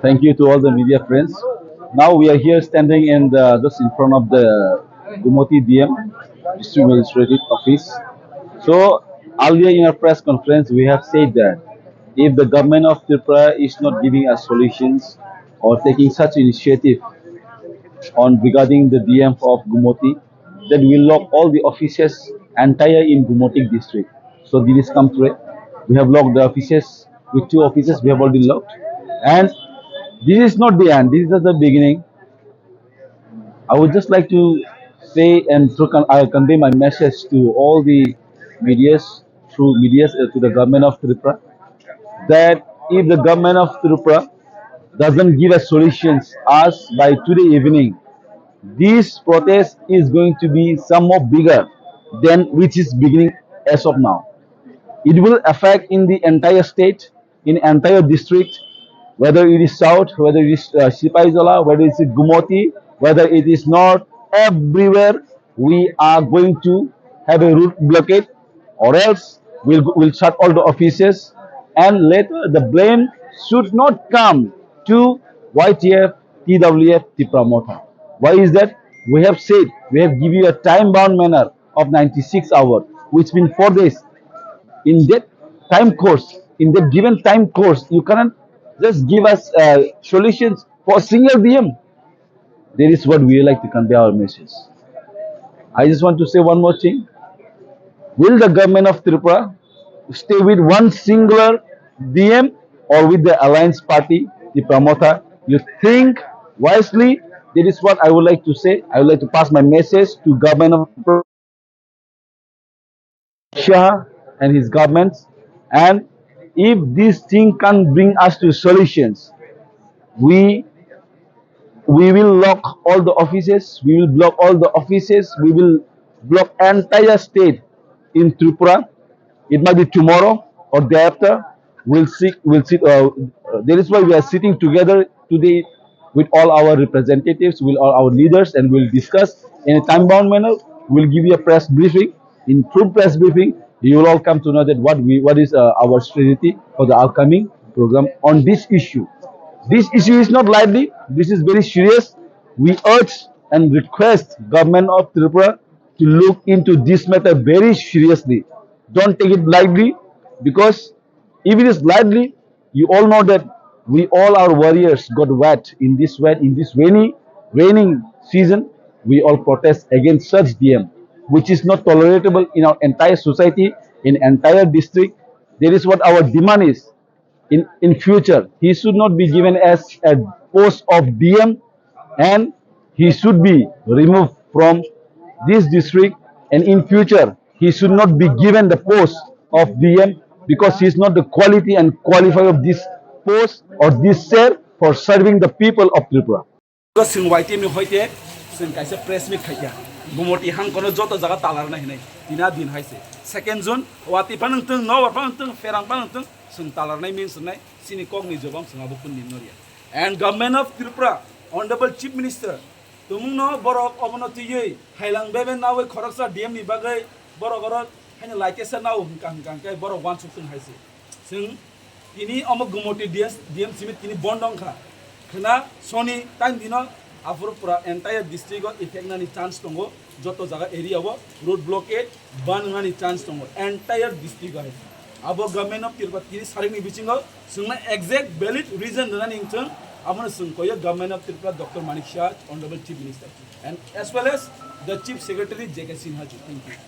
Thank you to all the media friends. Now we are here standing just in front of the Gomati DM, District Magistrate Office. So earlier in our press conference, we have said that if the government of Tripura is not giving us solutions or taking such initiative on regarding the DM of Gomati, then we lock all the offices entire in Gomati district. So this is come through. We have locked the offices with 2 offices. We have already locked, and this is not the end. This is just the beginning. I would just like to say and I'll convey my message to all the medias through medias to the government of Tripura that if the government of Tripura doesn't give us solutions as by today evening, this protest is going to be somewhat bigger than which is beginning as of now. It will affect in the entire state, in entire district, whether it is south, whether it is Sipaizola, whether it is Gumoti, whether it is north, everywhere we are going to have a route blockade, or else we'll shut all the offices, and later the blame should not come to YTF, TWF, Tipramota. Why is that? We have said, we have given you a time-bound manner of 96 hours, which means 4 days. In that time course, in that given time course, you cannot just give us solutions for a single DM. That is what we like to convey our message. I just want to say one more thing. Will the government of Tripura stay with one singular DM or with the alliance party, the promoter? You think wisely. That is what I would like to say. I would like to pass my message to government of Shah and his governments. And if this thing can bring us to solutions, we we will lock all the offices. We will block all the offices. We will block entire state in Tripura. It might be tomorrow or day after. We'll see. We'll sit. That is why we are sitting together today with all our representatives, with all our leaders, and we'll discuss in a time-bound manner. We'll give you a press briefing. In full press briefing, you will all come to know that what is our strategy for the upcoming program on this issue. This issue is not lightly. This is very serious. We urge and request government of Tripura to look into this matter very seriously. Don't take it lightly, because if it is lightly, you all know that we all our warriors got wet in this raining season. We all protest against such DM, which is not tolerable in our entire society, in entire district. That is what our demand is. In future, he should not be given as a post of DM, and he should be removed from this district, and in future he should not be given the post of DM, because he is not the quality and qualified of this post or this chair for serving the people of Tripura. Press meet khaya Gomati hang kono joto jaga talar nahi nahi tina din haise 2 June wati panung no panung ferang panung sung talar nahi means nahi sini kong ni jobam sung abu pun noria. And government of Tripura, honorable chief minister, tumung no borok omonoti ye hailang beben nawe khoroksa DM ni bagai borok hanya like sa naw hungkang kai borok wan sung haise sung ini omok Gomati DM simit kini bondong kha khna soni time dino after pura entire district effect nani chance tongo joto jaga area wo road blockade ban nani chance tongo entire district hai abo government of Tripura kini saring ni bichingo sungna exact valid reason nani ingchang amana sung koya government of Tripura Dr. Manik Shah, honorable chief minister, and as well as the chief secretary JK Sinha. Thank you.